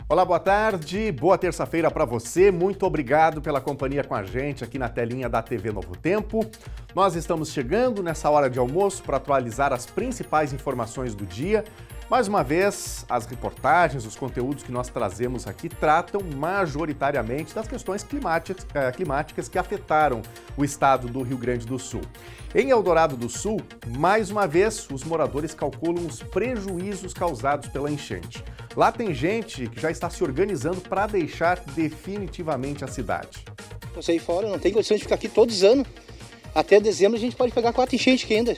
Olá, boa tarde, boa terça-feira para você. Muito obrigado pela companhia com a gente aqui na telinha da TV Novo Tempo. Nós estamos chegando nessa hora de almoço para atualizar as principais informações do dia. Mais uma vez, as reportagens, os conteúdos que nós trazemos aqui tratam majoritariamente das questões climáticas que afetaram o estado do Rio Grande do Sul. Em Eldorado do Sul, mais uma vez, os moradores calculam os prejuízos causados pela enchente. Lá tem gente que já está se organizando para deixar definitivamente a cidade. Eu saí fora, não tem condições de ficar aqui todos os anos. Até dezembro a gente pode pegar 4 enchentes aqui ainda.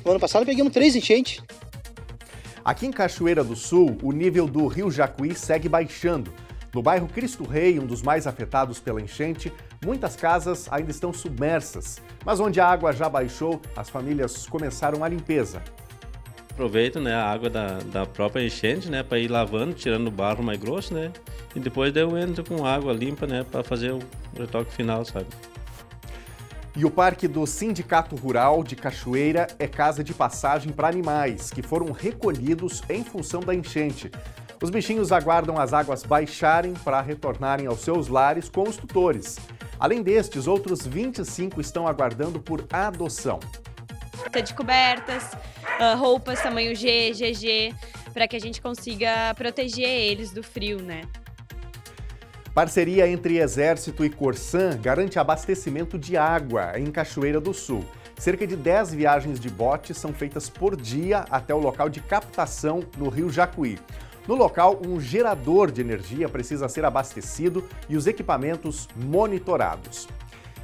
No ano passado pegamos 3 enchentes. Aqui em Cachoeira do Sul, o nível do Rio Jacuí segue baixando. No bairro Cristo Rei, um dos mais afetados pela enchente, muitas casas ainda estão submersas. Mas onde a água já baixou, as famílias começaram a limpeza. Aproveito, né, a água da própria enchente, né, para ir lavando, tirando o barro mais grosso, né, e depois eu entro com água limpa, né, para fazer o retoque final, sabe. E o Parque do Sindicato Rural de Cachoeira é casa de passagem para animais que foram recolhidos em função da enchente. Os bichinhos aguardam as águas baixarem para retornarem aos seus lares com os tutores. Além destes, outros 25 estão aguardando por adoção. De cobertas, roupas tamanho G, GG, para que a gente consiga proteger eles do frio, né? Parceria entre Exército e Corsã garante abastecimento de água em Cachoeira do Sul. Cerca de 10 viagens de bote são feitas por dia até o local de captação no Rio Jacuí. No local, um gerador de energia precisa ser abastecido e os equipamentos monitorados.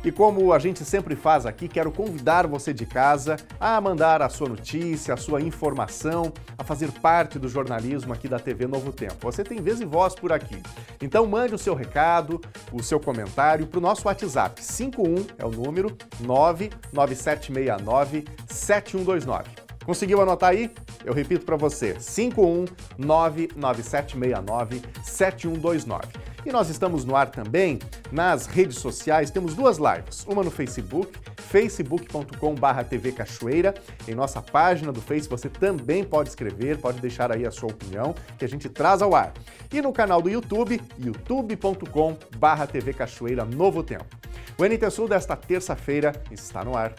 E como a gente sempre faz aqui, quero convidar você de casa a mandar a sua notícia, a sua informação, a fazer parte do jornalismo aqui da TV Novo Tempo. Você tem vez e voz por aqui. Então mande o seu recado, o seu comentário para o nosso WhatsApp. 51 é o número 99769-7129. Conseguiu anotar aí? Eu repito para você, 5199769-7129. E nós estamos no ar também nas redes sociais, temos 2 lives, uma no Facebook, facebook.com/TV Cachoeira. Em nossa página do Face você também pode escrever, pode deixar aí a sua opinião, que a gente traz ao ar. E no canal do YouTube, youtube.com/TV Cachoeira Novo Tempo. O NT Sul desta terça-feira está no ar.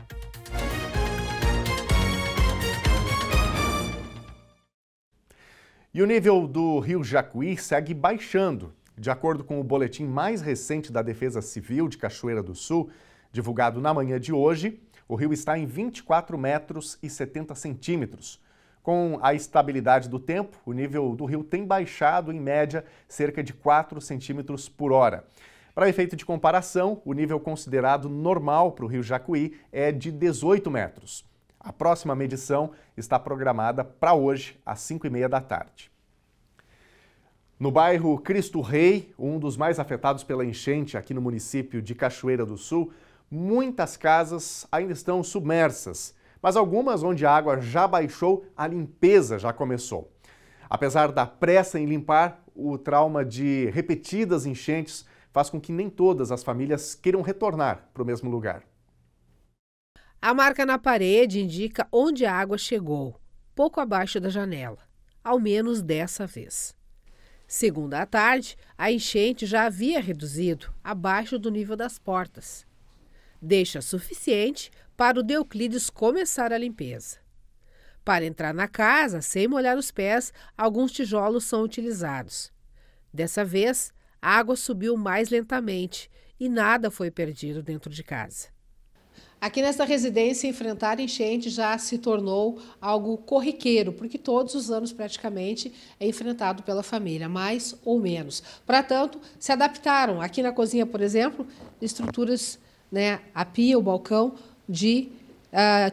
E o nível do Rio Jacuí segue baixando. De acordo com o boletim mais recente da Defesa Civil de Cachoeira do Sul, divulgado na manhã de hoje, o rio está em 24 metros e 70 centímetros. Com a estabilidade do tempo, o nível do rio tem baixado, em média, cerca de 4 centímetros por hora. Para efeito de comparação, o nível considerado normal para o Rio Jacuí é de 18 metros. A próxima medição está programada para hoje, às 5h30 da tarde. No bairro Cristo Rei, um dos mais afetados pela enchente aqui no município de Cachoeira do Sul, muitas casas ainda estão submersas, mas algumas onde a água já baixou, a limpeza já começou. Apesar da pressa em limpar, o trauma de repetidas enchentes faz com que nem todas as famílias queiram retornar para o mesmo lugar. A marca na parede indica onde a água chegou, pouco abaixo da janela, ao menos dessa vez. Segunda à tarde, a enchente já havia reduzido abaixo do nível das portas. Deixa suficiente para o Euclides começar a limpeza. Para entrar na casa, sem molhar os pés, alguns tijolos são utilizados. Dessa vez, a água subiu mais lentamente e nada foi perdido dentro de casa. Aqui nesta residência, enfrentar enchente já se tornou algo corriqueiro, porque todos os anos praticamente é enfrentado pela família, mais ou menos. Para tanto, se adaptaram. Aqui na cozinha, por exemplo, estruturas, né, a pia, o balcão de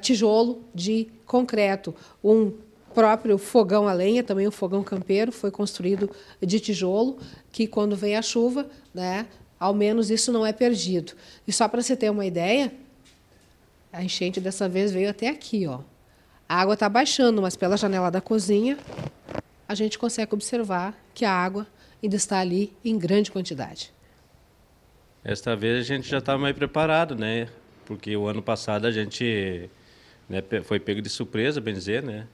tijolo, de concreto. Um próprio fogão a lenha, também um fogão campeiro, foi construído de tijolo, que quando vem a chuva, né, ao menos isso não é perdido. E só para você ter uma ideia, a enchente dessa vez veio até aqui, ó. A água está baixando, mas pela janela da cozinha a gente consegue observar que a água ainda está ali em grande quantidade. Esta vez a gente já está mais preparado, né? Porque o ano passado a gente, né, foi pego de surpresa, bem dizer, né?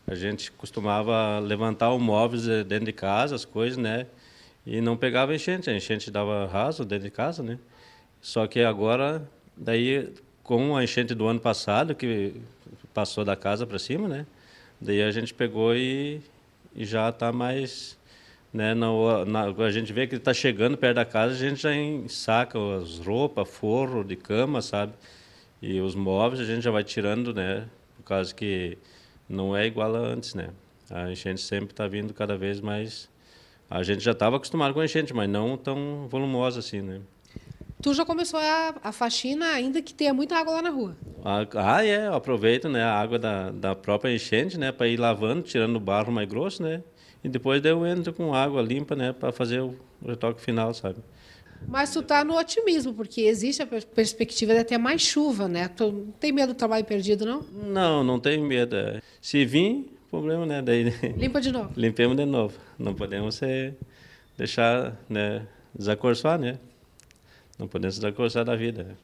A gente costumava levantar os móveis dentro de casa, as coisas, né? e não pegava enchente. A enchente dava raso dentro de casa, né? Só que agora, daí, com a enchente do ano passado, que passou da casa para cima, né? Daí a gente pegou e já está mais, né? A gente vê que está chegando perto da casa, a gente já saca as roupas, forro de cama, sabe? E os móveis a gente já vai tirando, né? Por causa que não é igual a antes, né? A enchente sempre está vindo cada vez mais. A gente já estava acostumado com a enchente, mas não tão volumosa assim, né? Tu já começou a faxina ainda que tenha muita água lá na rua? Eu aproveito, né, a água da própria enchente, né, para ir lavando, tirando o barro mais grosso, né? E depois eu entro com água limpa, né, para fazer o retoque final, sabe? Mas tu tá no otimismo, porque existe a perspectiva de ter mais chuva, né? Tu não tem medo do trabalho perdido, não? Não tenho medo. Se vir, problema, né? Daí Limpa de novo. limpemos de novo. Não podemos deixar, né, desacorçoar, né? Não podemos desacorçoar da vida.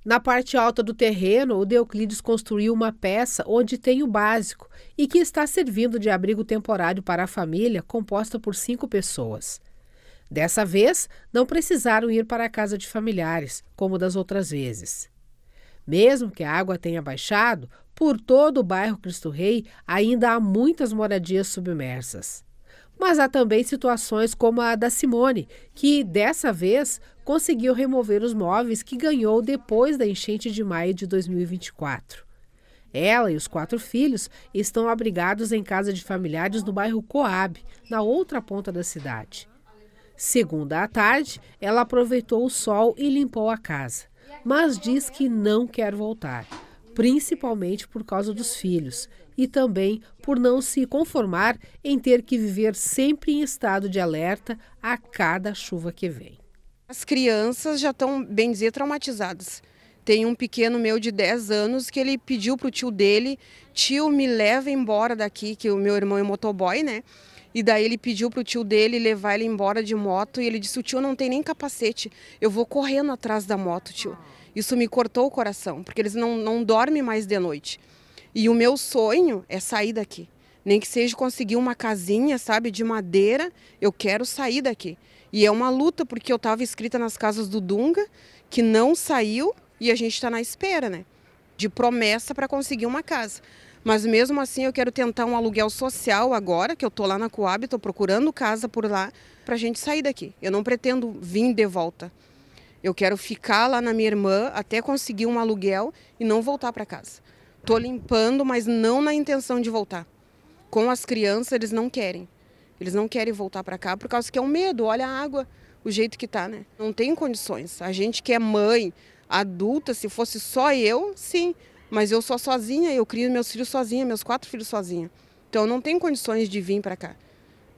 Na parte alta do terreno, o Deoclides construiu uma peça onde tem o básico e que está servindo de abrigo temporário para a família, composta por 5 pessoas. Dessa vez, não precisaram ir para a casa de familiares, como das outras vezes. Mesmo que a água tenha baixado, por todo o bairro Cristo Rei ainda há muitas moradias submersas. Mas há também situações como a da Simone, que, dessa vez, conseguiu remover os móveis que ganhou depois da enchente de maio de 2024. Ela e os 4 filhos estão abrigados em casa de familiares no bairro Coab, na outra ponta da cidade. Segunda à tarde, ela aproveitou o sol e limpou a casa, mas diz que não quer voltar, principalmente por causa dos filhos e também por não se conformar em ter que viver sempre em estado de alerta a cada chuva que vem. As crianças já estão, bem dizer, traumatizadas. Tem um pequeno meu de 10 anos que ele pediu para o tio dele: tio, me leva embora daqui, que o meu irmão é motoboy, né? E daí ele pediu para o tio dele levar ele embora de moto e ele disse: o tio não tem nem capacete, eu vou correndo atrás da moto, tio. Isso me cortou o coração, porque eles não dormem mais de noite. E o meu sonho é sair daqui. Nem que seja conseguir uma casinha, sabe, de madeira, eu quero sair daqui. E é uma luta, porque eu estava inscrita nas casas do Dunga, que não saiu, e a gente está na espera, né? De promessa para conseguir uma casa. Mas mesmo assim eu quero tentar um aluguel social agora, que eu estou lá na Coab, estou procurando casa por lá, para a gente sair daqui. Eu não pretendo vir de volta. Eu quero ficar lá na minha irmã até conseguir um aluguel e não voltar para casa. Estou limpando, mas não na intenção de voltar. Com as crianças, eles não querem. Eles não querem voltar para cá por causa que é um medo. Olha a água, o jeito que tá, né? Não tem condições. A gente que é mãe, adulta, se fosse só eu, sim. Mas eu sou sozinha, eu crio meus filhos sozinha, meus 4 filhos sozinha. Então não tem condições de vir para cá.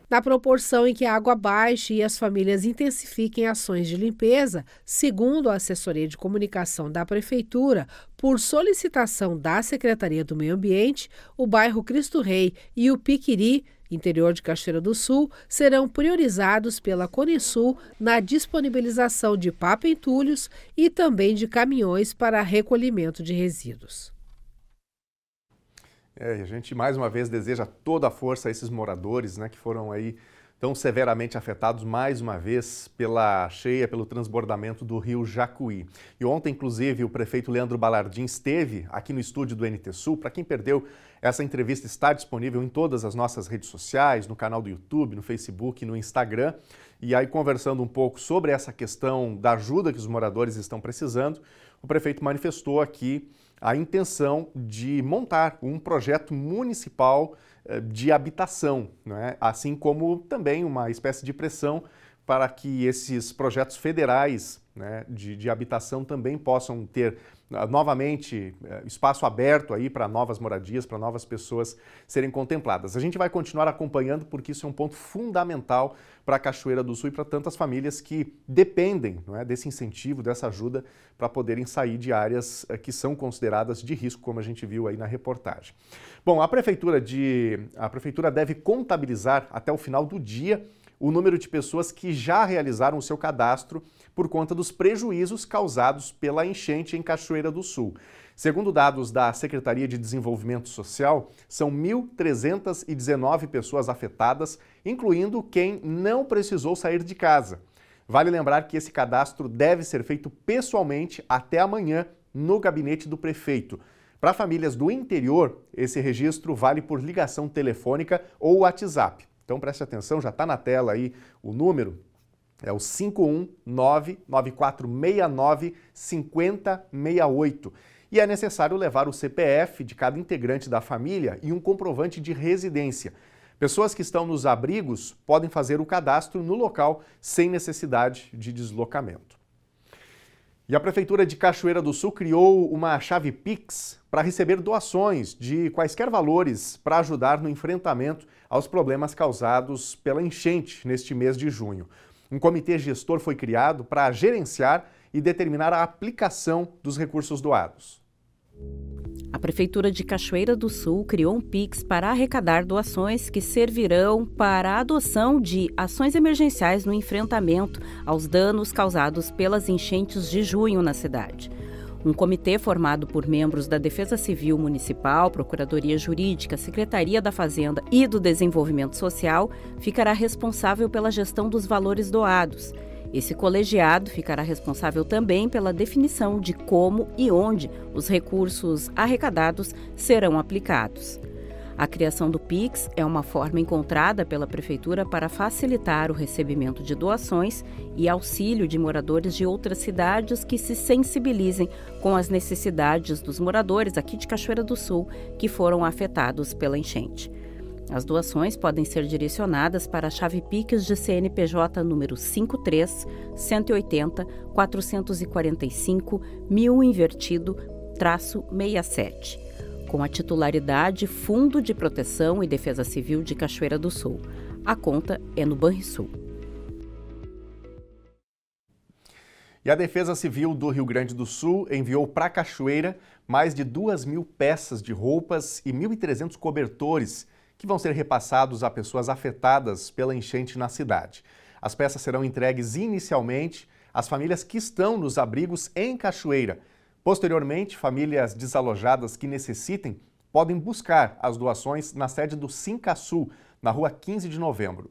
Na proporção em que a água baixe e as famílias intensifiquem ações de limpeza, segundo a assessoria de comunicação da Prefeitura, por solicitação da Secretaria do Meio Ambiente, o bairro Cristo Rei e o Piquiri, interior de Cachoeira do Sul, serão priorizados pela Conesul na disponibilização de papa-entulhos e também de caminhões para recolhimento de resíduos. A gente mais uma vez deseja toda a força a esses moradores, né, que foram aí tão severamente afetados mais uma vez pela cheia, pelo transbordamento do rio Jacuí. E ontem, inclusive, o prefeito Leandro Balardim esteve aqui no estúdio do NT Sul. Para quem perdeu, essa entrevista está disponível em todas as nossas redes sociais, no canal do YouTube, no Facebook, no Instagram. E aí, conversando um pouco sobre essa questão da ajuda que os moradores estão precisando, o prefeito manifestou aqui a intenção de montar um projeto municipal de habitação, né? Assim como também uma espécie de pressão para que esses projetos federais, né, de habitação também possam ter novamente espaço aberto aí para novas moradias, para novas pessoas serem contempladas. A gente vai continuar acompanhando porque isso é um ponto fundamental para a Cachoeira do Sul e para tantas famílias que dependem, não é, desse incentivo, dessa ajuda para poderem sair de áreas que são consideradas de risco, como a gente viu aí na reportagem. Bom, a prefeitura deve contabilizar até o final do dia o número de pessoas que já realizaram o seu cadastro por conta dos prejuízos causados pela enchente em Cachoeira do Sul. Segundo dados da Secretaria de Desenvolvimento Social, são 1.319 pessoas afetadas, incluindo quem não precisou sair de casa. Vale lembrar que esse cadastro deve ser feito pessoalmente até amanhã no gabinete do prefeito. Para famílias do interior, esse registro vale por ligação telefônica ou WhatsApp. Então preste atenção, já está na tela aí o número, é o 519-9469-5068. E é necessário levar o CPF de cada integrante da família e um comprovante de residência. Pessoas que estão nos abrigos podem fazer o cadastro no local sem necessidade de deslocamento. E a Prefeitura de Cachoeira do Sul criou uma chave Pix para receber doações de quaisquer valores para ajudar no enfrentamento aos problemas causados pela enchente neste mês de junho. Um comitê gestor foi criado para gerenciar e determinar a aplicação dos recursos doados. A Prefeitura de Cachoeira do Sul criou um Pix para arrecadar doações que servirão para a adoção de ações emergenciais no enfrentamento aos danos causados pelas enchentes de junho na cidade. Um comitê formado por membros da Defesa Civil Municipal, Procuradoria Jurídica, Secretaria da Fazenda e do Desenvolvimento Social ficará responsável pela gestão dos valores doados. Esse colegiado ficará responsável também pela definição de como e onde os recursos arrecadados serão aplicados. A criação do Pix é uma forma encontrada pela Prefeitura para facilitar o recebimento de doações e auxílio de moradores de outras cidades que se sensibilizem com as necessidades dos moradores aqui de Cachoeira do Sul que foram afetados pela enchente. As doações podem ser direcionadas para a chave Pix de CNPJ número 53-180-445-1000 invertido -67, com a titularidade Fundo de Proteção e Defesa Civil de Cachoeira do Sul. A conta é no Banrisul. E a Defesa Civil do Rio Grande do Sul enviou para Cachoeira mais de 2.000 peças de roupas e 1.300 cobertores que vão ser repassados a pessoas afetadas pela enchente na cidade. As peças serão entregues inicialmente às famílias que estão nos abrigos em Cachoeira. Posteriormente, famílias desalojadas que necessitem podem buscar as doações na sede do Sincasul, na rua 15 de novembro.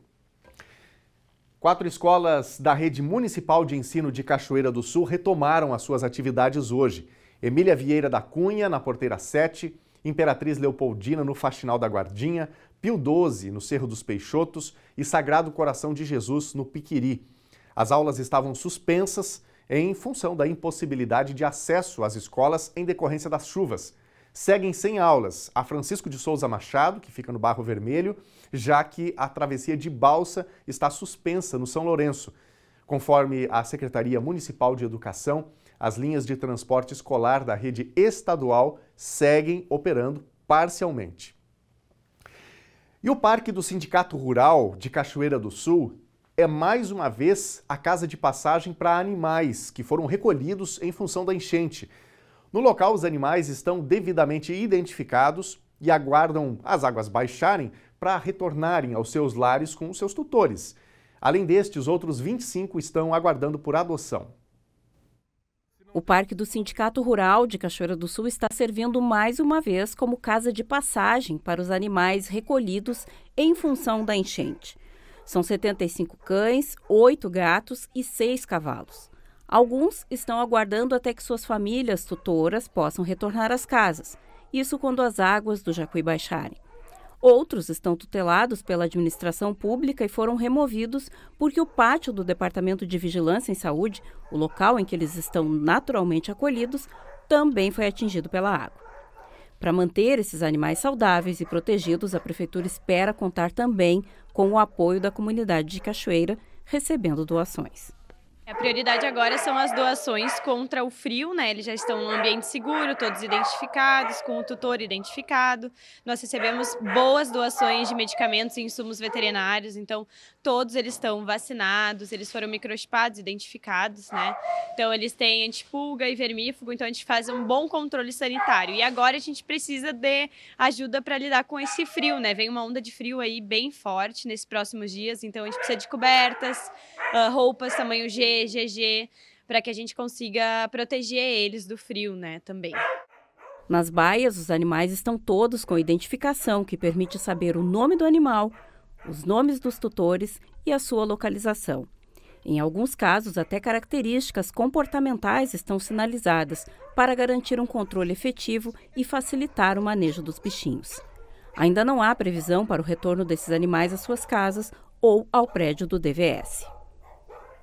4 escolas da Rede Municipal de Ensino de Cachoeira do Sul retomaram as suas atividades hoje. Emília Vieira da Cunha, na Porteira 7, Imperatriz Leopoldina, no Faxinal da Guardinha, Pio XII, no Cerro dos Peixotos e Sagrado Coração de Jesus, no Piquiri. As aulas estavam suspensas em função da impossibilidade de acesso às escolas em decorrência das chuvas. Seguem sem aulas a Francisco de Souza Machado, que fica no Barro Vermelho, já que a travessia de balsa está suspensa no São Lourenço. Conforme a Secretaria Municipal de Educação, as linhas de transporte escolar da rede estadual seguem operando parcialmente. E o Parque do Sindicato Rural de Cachoeira do Sul é mais uma vez a casa de passagem para animais que foram recolhidos em função da enchente. No local, os animais estão devidamente identificados e aguardam as águas baixarem para retornarem aos seus lares com os seus tutores. Além destes, outros 25 estão aguardando por adoção. O Parque do Sindicato Rural de Cachoeira do Sul está servindo mais uma vez como casa de passagem para os animais recolhidos em função da enchente. São 75 cães, 8 gatos e 6 cavalos. Alguns estão aguardando até que suas famílias tutoras possam retornar às casas, isso quando as águas do Jacuí baixarem. Outros estão tutelados pela administração pública e foram removidos porque o pátio do Departamento de Vigilância em Saúde, o local em que eles estão naturalmente acolhidos, também foi atingido pela água. Para manter esses animais saudáveis e protegidos, a Prefeitura espera contar também com o apoio da comunidade de Cachoeira, recebendo doações. A prioridade agora são as doações contra o frio, né? Eles já estão no ambiente seguro, todos identificados, com o tutor identificado. Nós recebemos boas doações de medicamentos e insumos veterinários, então todos eles estão vacinados, eles foram microchipados, identificados, né? Então eles têm antipulga e vermífugo, então a gente faz um bom controle sanitário. E agora a gente precisa de ajuda para lidar com esse frio, né? Vem uma onda de frio aí bem forte nesses próximos dias, então a gente precisa de cobertas, roupas tamanho G, GG, para que a gente consiga proteger eles do frio, né, também. Nas baias, os animais estão todos com identificação, que permite saber o nome do animal, os nomes dos tutores e a sua localização. Em alguns casos, até características comportamentais estão sinalizadas para garantir um controle efetivo e facilitar o manejo dos bichinhos. Ainda não há previsão para o retorno desses animais às suas casas ou ao prédio do DVS.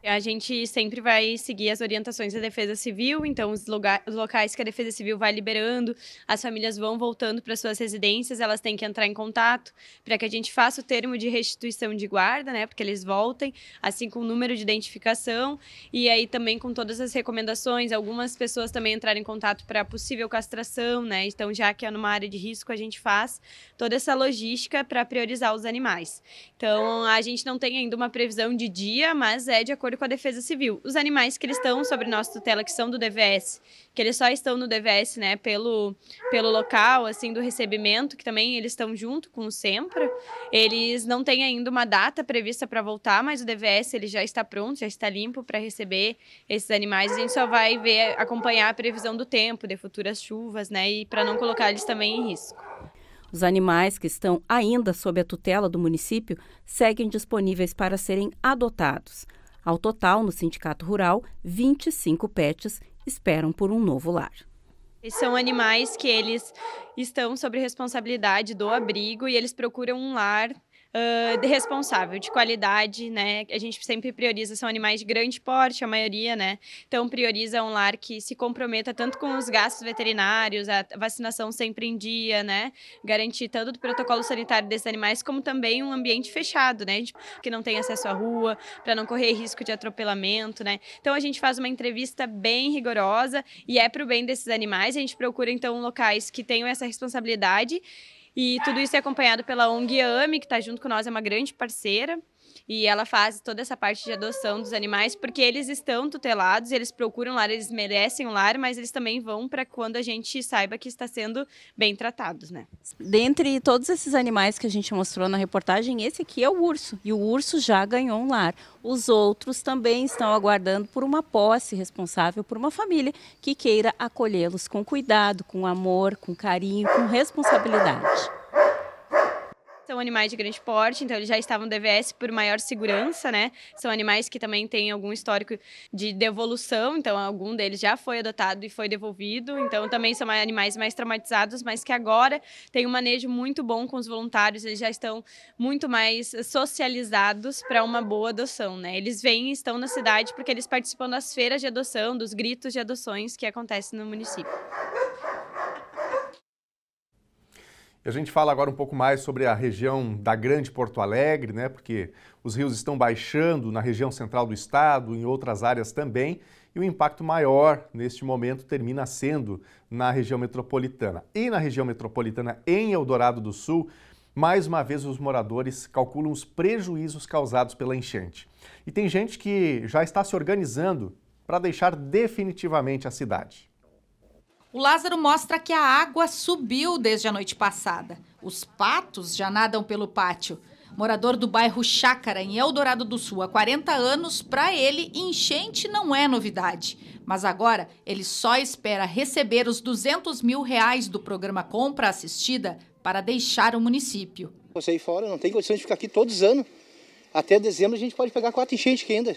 A gente sempre vai seguir as orientações da Defesa Civil, então os locais que a Defesa Civil vai liberando, as famílias vão voltando para suas residências, elas têm que entrar em contato para que a gente faça o termo de restituição de guarda, né, porque eles voltem, assim com o número de identificação e aí também com todas as recomendações, algumas pessoas também entraram em contato para possível castração, né, então já que é numa área de risco, a gente faz toda essa logística para priorizar os animais. Então, a gente não tem ainda uma previsão de dia, mas é de acordo com a Defesa Civil. Os animais que eles estão sob nossa tutela, que são do DVS, que eles só estão no DVS, né, pelo local, assim, do recebimento, que também eles estão junto com o SEMPRA, eles não têm ainda uma data prevista para voltar, mas o DVS ele já está pronto, já está limpo para receber esses animais. A gente só vai acompanhar a previsão do tempo, de futuras chuvas, né, e para não colocar eles também em risco. Os animais que estão ainda sob a tutela do município seguem disponíveis para serem adotados. Ao total, no Sindicato Rural, 25 pets esperam por um novo lar. São animais que eles estão sob responsabilidade do abrigo e eles procuram um lar responsável, de qualidade, né? A gente sempre prioriza, são animais de grande porte, a maioria, né? Então prioriza um lar que se comprometa tanto com os gastos veterinários, a vacinação sempre em dia, né? Garantir tanto do protocolo sanitário desses animais, como também um ambiente fechado, né? Que não tem acesso à rua, para não correr risco de atropelamento, né? Então a gente faz uma entrevista bem rigorosa e é para o bem desses animais. A gente procura então locais que tenham essa responsabilidade. E tudo isso é acompanhado pela ONG AME, que está junto com nós, é uma grande parceira. E ela faz toda essa parte de adoção dos animais, porque eles estão tutelados, eles procuram lar, eles merecem um lar, mas eles também vão para quando a gente saiba que está sendo bem tratados, né? Dentre todos esses animais que a gente mostrou na reportagem, esse aqui é o urso. E o urso já ganhou um lar. Os outros também estão aguardando por uma posse responsável por uma família que queira acolhê-los com cuidado, com amor, com carinho, com responsabilidade. São animais de grande porte, então eles já estavam no DVS por maior segurança, né? São animais que também têm algum histórico de devolução, então algum deles já foi adotado e foi devolvido, então também são animais mais traumatizados, mas que agora tem um manejo muito bom com os voluntários, eles já estão muito mais socializados para uma boa adoção, né? Eles vêm e estão na cidade porque eles participam das feiras de adoção, dos gritos de adoções que acontecem no município. E a gente fala agora um pouco mais sobre a região da Grande Porto Alegre, né? Porque os rios estão baixando na região central do estado, em outras áreas também, e o impacto maior neste momento termina sendo na região metropolitana. E na região metropolitana, em Eldorado do Sul, mais uma vez os moradores calculam os prejuízos causados pela enchente. E tem gente que já está se organizando para deixar definitivamente a cidade. O Lázaro mostra que a água subiu desde a noite passada. Os patos já nadam pelo pátio. Morador do bairro Chácara, em Eldorado do Sul, há 40 anos, para ele, enchente não é novidade. Mas agora, ele só espera receber os R$200 mil do programa Compra Assistida para deixar o município. Eu saí fora, não tem condições de ficar aqui todos os anos. Até dezembro a gente pode pegar 4 enchentes aqui ainda.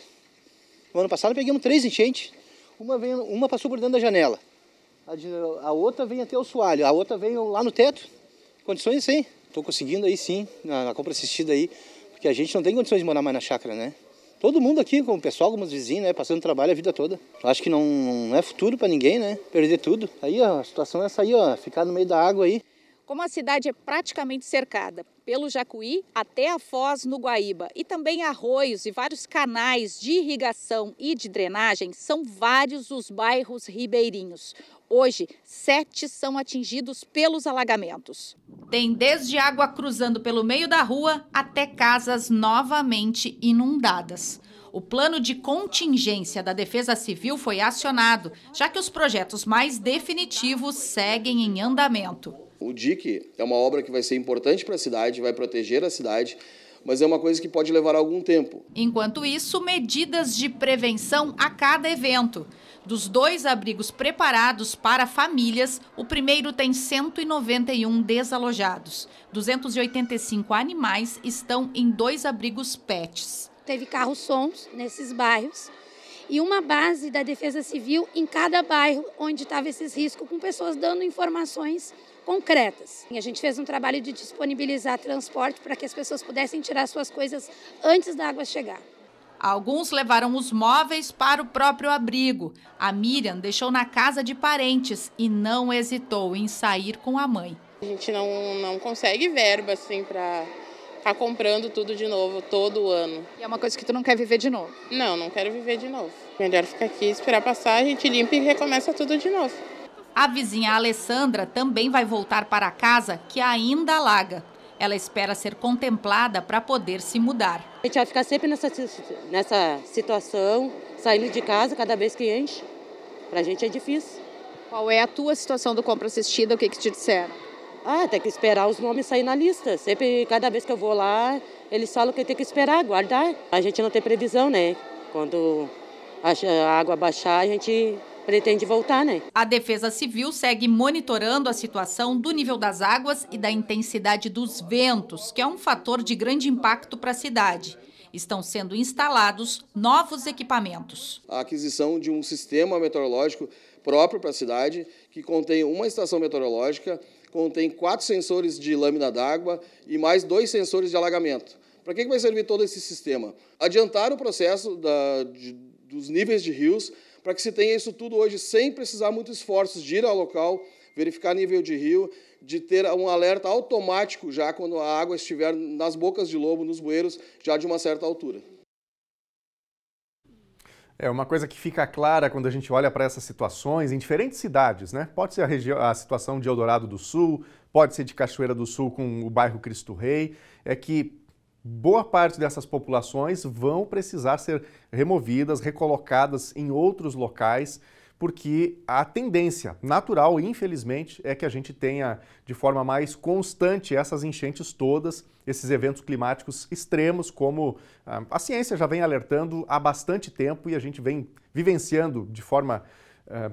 No ano passado pegamos 3 enchentes. Uma passou por dentro da janela. A outra vem até o soalho, a outra vem lá no teto. Condições assim. Estou conseguindo aí sim, na compra assistida aí, porque a gente não tem condições de morar mais na chácara, né? Todo mundo aqui, com o pessoal, alguns vizinhos, né? Passando trabalho a vida toda. Acho que não é futuro para ninguém, né? Perder tudo. Aí ó, a situação é essa aí, ó, ficar no meio da água aí. Como a cidade é praticamente cercada pelo Jacuí até a Foz, no Guaíba, e também arroios e vários canais de irrigação e de drenagem, são vários os bairros ribeirinhos. Hoje, 7 são atingidos pelos alagamentos. Tem desde água cruzando pelo meio da rua até casas novamente inundadas. O plano de contingência da Defesa Civil foi acionado, já que os projetos mais definitivos seguem em andamento. O dique é uma obra que vai ser importante para a cidade, vai proteger a cidade, mas é uma coisa que pode levar algum tempo. Enquanto isso, medidas de prevenção a cada evento. Dos 2 abrigos preparados para famílias, o primeiro tem 191 desalojados. 285 animais estão em 2 abrigos PETs. Teve carros-sons nesses bairros e uma base da Defesa Civil em cada bairro onde estava esses riscos, com pessoas dando informações concretas. A gente fez um trabalho de disponibilizar transporte para que as pessoas pudessem tirar suas coisas antes da água chegar. Alguns levaram os móveis para o próprio abrigo. A Miriam deixou na casa de parentes e não hesitou em sair com a mãe. A gente não consegue verba assim para ficar comprando tudo de novo todo ano. E é uma coisa que tu não quer viver de novo? Não quero viver de novo. Melhor ficar aqui, esperar passar, a gente limpa e recomeça tudo de novo. A vizinha Alessandra também vai voltar para a casa que ainda alaga. Ela espera ser contemplada para poder se mudar. A gente vai ficar sempre nessa situação, saindo de casa cada vez que enche. Para a gente é difícil. Qual é a tua situação do compra assistida? O que te disseram? Tem que esperar os nomes sair na lista. Sempre, cada vez que eu vou lá, eles falam que tem que esperar, aguardar. A gente não tem previsão, né? Quando a água baixar, a gente pretende voltar, né? A Defesa Civil segue monitorando a situação do nível das águas e da intensidade dos ventos, que é um fator de grande impacto para a cidade. Estão sendo instalados novos equipamentos. A aquisição de um sistema meteorológico próprio para a cidade, que contém uma estação meteorológica, contém 4 sensores de lâmina d'água e mais 2 sensores de alagamento. Para que vai servir todo esse sistema? Adiantar o processo dos níveis de rios, para que se tenha isso tudo hoje sem precisar muitos esforços de ir ao local, verificar nível de rio, de ter um alerta automático já quando a água estiver nas bocas de lobo, nos bueiros, já de uma certa altura. É uma coisa que fica clara quando a gente olha para essas situações em diferentes cidades, né? Pode ser a situação de Eldorado do Sul, pode ser de Cachoeira do Sul com o bairro Cristo Rei, é que boa parte dessas populações vão precisar ser removidas, recolocadas em outros locais, porque a tendência natural, infelizmente, é que a gente tenha de forma mais constante essas enchentes todas, esses eventos climáticos extremos, como a ciência já vem alertando há bastante tempo e a gente vem vivenciando de forma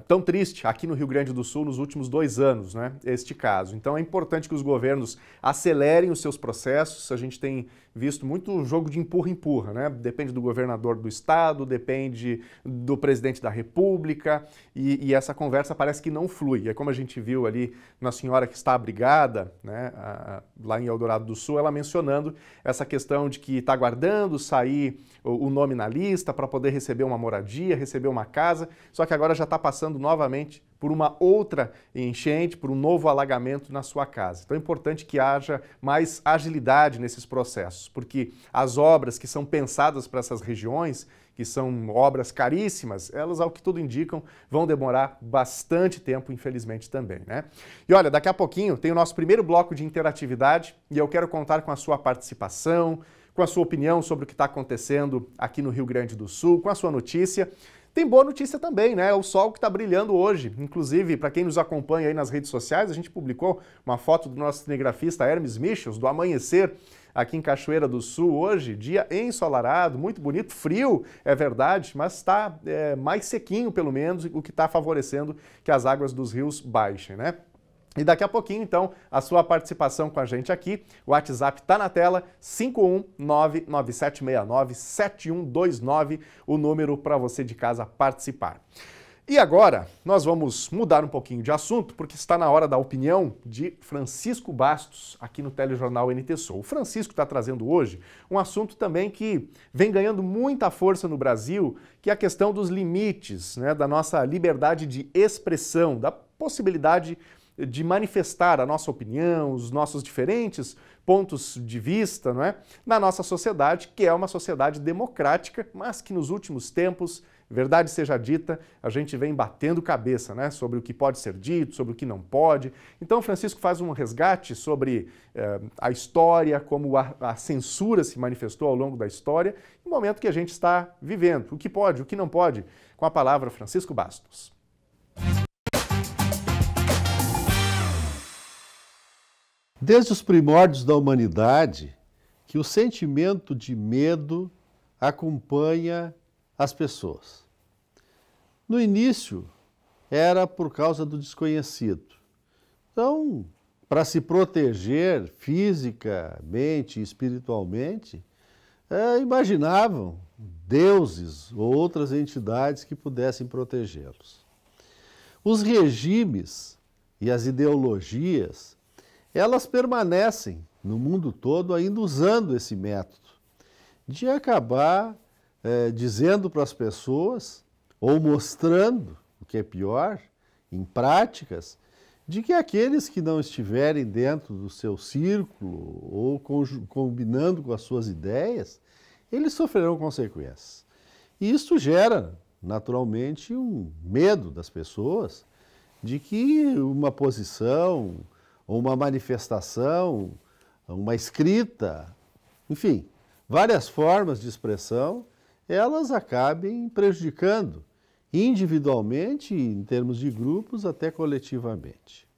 tão triste aqui no Rio Grande do Sul nos últimos 2 anos, né, este caso. Então é importante que os governos acelerem os seus processos. A gente tem visto muito jogo de empurra-empurra, né? Depende do governador do estado, depende do presidente da República e essa conversa parece que não flui. É como a gente viu ali na senhora que está abrigada, né, lá em Eldorado do Sul, ela mencionando essa questão de que está aguardando sair o nome na lista para poder receber uma moradia, receber uma casa, só que agora já está passando novamente por uma outra enchente, por um novo alagamento na sua casa. Então é importante que haja mais agilidade nesses processos, porque as obras que são pensadas para essas regiões, que são obras caríssimas, elas, ao que tudo indicam, vão demorar bastante tempo, infelizmente, também, né? E olha, daqui a pouquinho tem o nosso primeiro bloco de interatividade e eu quero contar com a sua participação, com a sua opinião sobre o que está acontecendo aqui no Rio Grande do Sul, com a sua notícia. Tem boa notícia também, né? O sol que está brilhando hoje. Inclusive, para quem nos acompanha aí nas redes sociais, a gente publicou uma foto do nosso cinegrafista Hermes Michels, do amanhecer aqui em Cachoeira do Sul hoje. Dia ensolarado, muito bonito, frio, é verdade, mas está mais sequinho pelo menos, o que está favorecendo que as águas dos rios baixem, né? E daqui a pouquinho, então, a sua participação com a gente aqui. O WhatsApp está na tela, 51997697129, o número para você de casa participar. E agora, nós vamos mudar um pouquinho de assunto, porque está na hora da opinião de Francisco Bastos, aqui no Telejornal NT Sul. O Francisco está trazendo hoje um assunto também que vem ganhando muita força no Brasil, que é a questão dos limites, né, da nossa liberdade de expressão, da possibilidade de manifestar a nossa opinião, os nossos diferentes pontos de vista, não é? Na nossa sociedade, que é uma sociedade democrática, mas que nos últimos tempos, verdade seja dita, a gente vem batendo cabeça, né, sobre o que pode ser dito, sobre o que não pode. Então, Francisco faz um resgate sobre a história, como a censura se manifestou ao longo da história, no momento que a gente está vivendo, o que pode, o que não pode. Com a palavra, Francisco Bastos. Desde os primórdios da humanidade, que o sentimento de medo acompanha as pessoas. No início, era por causa do desconhecido. Então, para se proteger fisicamente e espiritualmente, imaginavam deuses ou outras entidades que pudessem protegê-los. Os regimes e as ideologias, elas permanecem no mundo todo ainda usando esse método de acabar dizendo para as pessoas, ou mostrando, o que é pior, em práticas, de que aqueles que não estiverem dentro do seu círculo ou combinando com as suas ideias, eles sofrerão consequências. E isso gera, naturalmente, um medo das pessoas de que uma posição, uma manifestação, uma escrita, enfim, várias formas de expressão, elas acabem prejudicando individualmente, em termos de grupos, até coletivamente.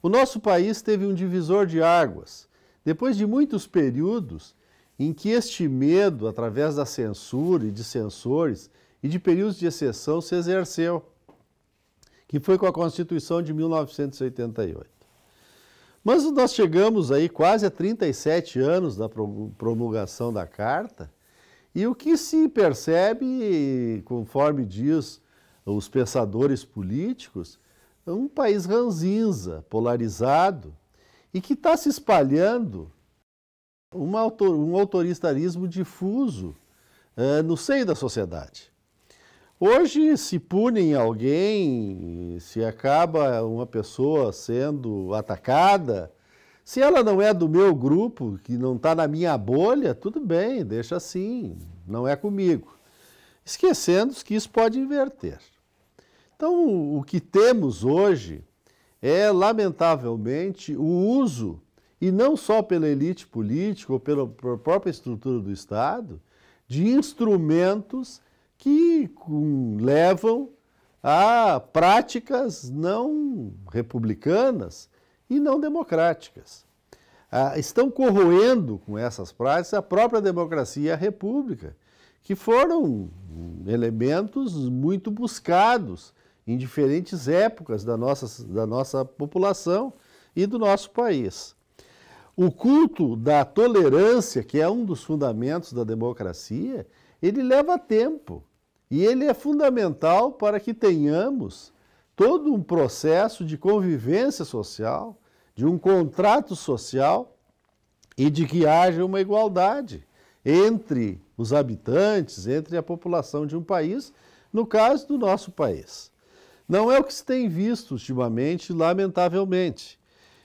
O nosso país teve um divisor de águas, depois de muitos períodos em que este medo, através da censura e de censores e de períodos de exceção, se exerceu, que foi com a Constituição de 1988. Mas nós chegamos aí quase a 37 anos da promulgação da Carta, e o que se percebe, conforme diz os pensadores políticos, é um país ranzinza, polarizado, e que está se espalhando um autoritarismo difuso no seio da sociedade. Hoje se pune alguém, se acaba uma pessoa sendo atacada, se ela não é do meu grupo, que não está na minha bolha, tudo bem, deixa assim, não é comigo. Esquecendo que isso pode inverter. Então, o que temos hoje é, lamentavelmente, o uso, e não só pela elite política ou pela própria estrutura do Estado, de instrumentos que levam a práticas não republicanas e não democráticas. Estão corroendo com essas práticas a própria democracia e a república, que foram elementos muito buscados em diferentes épocas da nossa população e do nosso país. O culto da tolerância, que é um dos fundamentos da democracia, ele leva tempo e ele é fundamental para que tenhamos todo um processo de convivência social, de um contrato social e de que haja uma igualdade entre os habitantes, entre a população de um país, no caso do nosso país. Não é o que se tem visto ultimamente, lamentavelmente.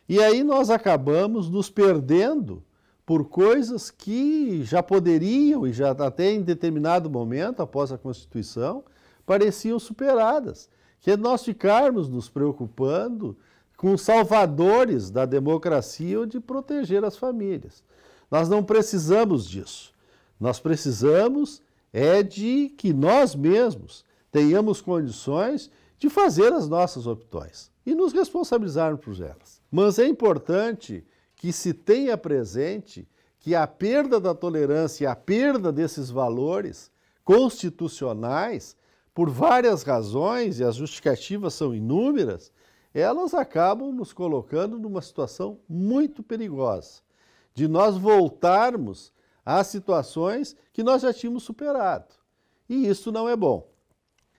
E aí nós acabamos nos perdendo por coisas que já poderiam, e já até em determinado momento, após a Constituição, pareciam superadas. Que é nós ficarmos nos preocupando com os salvadores da democracia ou de proteger as famílias. Nós não precisamos disso. Nós precisamos de que nós mesmos tenhamos condições de fazer as nossas opções e nos responsabilizarmos por elas. Mas é importante que se tenha presente que a perda da tolerância e a perda desses valores constitucionais, por várias razões, e as justificativas são inúmeras, elas acabam nos colocando numa situação muito perigosa, de nós voltarmos às situações que nós já tínhamos superado. E isso não é bom.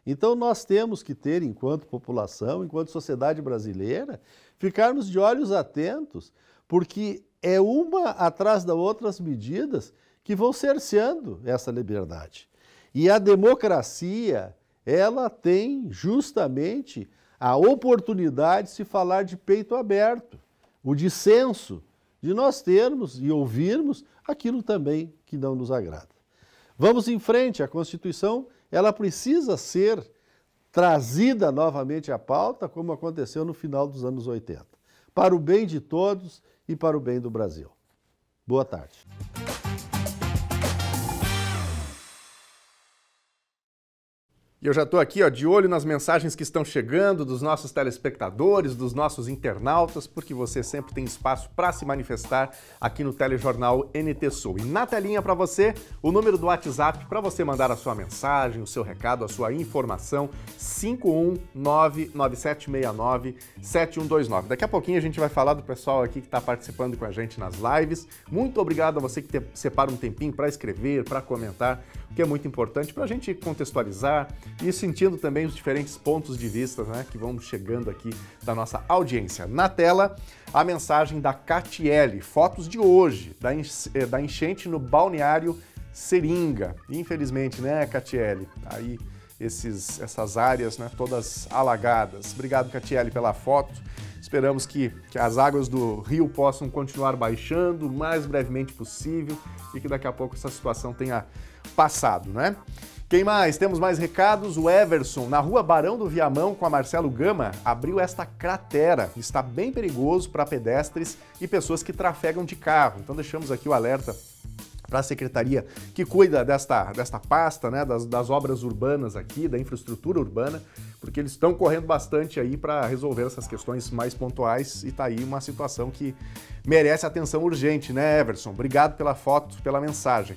Então nós temos que ter, enquanto população, enquanto sociedade brasileira, ficarmos de olhos atentos, porque é uma atrás da outra as medidas que vão cerceando essa liberdade. E a democracia, ela tem justamente a oportunidade de se falar de peito aberto, o dissenso, de nós termos e ouvirmos aquilo também que não nos agrada. Vamos em frente, a Constituição ela precisa ser trazida novamente à pauta, como aconteceu no final dos anos 80, para o bem de todos e para o bem do Brasil. Boa tarde. E eu já estou aqui de olho nas mensagens que estão chegando dos nossos telespectadores, dos nossos internautas, porque você sempre tem espaço para se manifestar aqui no Telejornal NT Sul. E na telinha para você, o número do WhatsApp para você mandar a sua mensagem, o seu recado, a sua informação, 51997697129. Daqui a pouquinho a gente vai falar do pessoal aqui que está participando com a gente nas lives. Muito obrigado a você que separa um tempinho para escrever, para comentar, o que é muito importante para a gente contextualizar e sentindo também os diferentes pontos de vista, né, que vão chegando aqui da nossa audiência. Na tela, a mensagem da Catiele, fotos de hoje, da enchente no balneário Seringa. Infelizmente, né, Catiele? Aí essas áreas, né, todas alagadas. Obrigado, Catiele, pela foto. Esperamos que as águas do rio possam continuar baixando o mais brevemente possível e que daqui a pouco essa situação tenha passado, né? Quem mais? Temos mais recados. O Everson, na rua Barão do Viamão, com a Marcelo Gama, abriu esta cratera. Está bem perigoso para pedestres e pessoas que trafegam de carro. Então deixamos aqui o alerta para a secretaria que cuida desta pasta, né, das obras urbanas aqui, da infraestrutura urbana, porque eles estão correndo bastante aí para resolver essas questões mais pontuais e tá aí uma situação que merece atenção urgente, né, Everson? Obrigado pela foto, pela mensagem.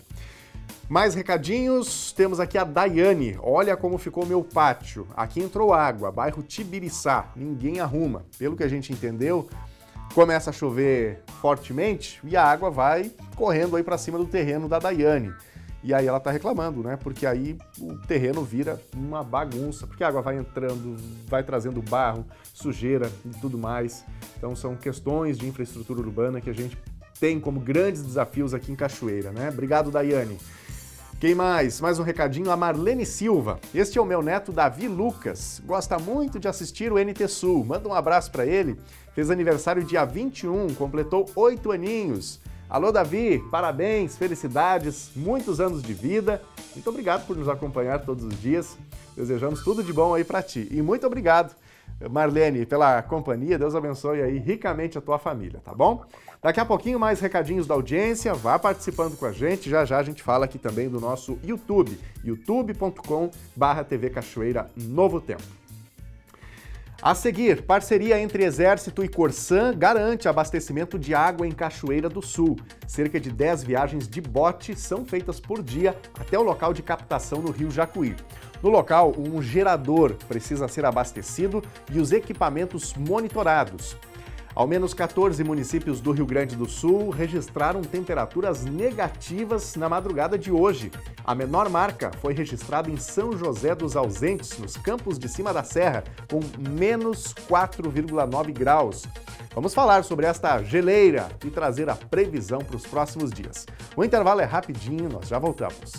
Mais recadinhos, temos aqui a Daiane. Olha como ficou meu pátio. Aqui entrou água, bairro Tibiriçá, ninguém arruma. Pelo que a gente entendeu, começa a chover fortemente e a água vai correndo aí para cima do terreno da Daiane. E aí ela tá reclamando, né? Porque aí o terreno vira uma bagunça, porque a água vai entrando, vai trazendo barro, sujeira e tudo mais. Então são questões de infraestrutura urbana que a gente tem como grandes desafios aqui em Cachoeira, né? Obrigado, Daiane. Quem mais? Mais um recadinho, a Marlene Silva. Este é o meu neto Davi Lucas. Gosta muito de assistir o NT Sul. Manda um abraço para ele. Fez aniversário dia 21, completou 8 aninhos. Alô, Davi, parabéns, felicidades, muitos anos de vida. Muito obrigado por nos acompanhar todos os dias. Desejamos tudo de bom aí para ti. E muito obrigado, Marlene, pela companhia. Deus abençoe aí ricamente a tua família, tá bom? Daqui a pouquinho mais recadinhos da audiência, vá participando com a gente, já já a gente fala aqui também do nosso YouTube, youtube.com/TV Cachoeira Novo Tempo. A seguir, parceria entre Exército e Corsã garante abastecimento de água em Cachoeira do Sul. Cerca de 10 viagens de bote são feitas por dia até o local de captação no Rio Jacuí. No local, um gerador precisa ser abastecido e os equipamentos monitorados. Ao menos 14 municípios do Rio Grande do Sul registraram temperaturas negativas na madrugada de hoje. A menor marca foi registrada em São José dos Ausentes, nos Campos de Cima da Serra, com menos 4,9 graus. Vamos falar sobre esta geleira e trazer a previsão para os próximos dias. O intervalo é rapidinho, nós já voltamos.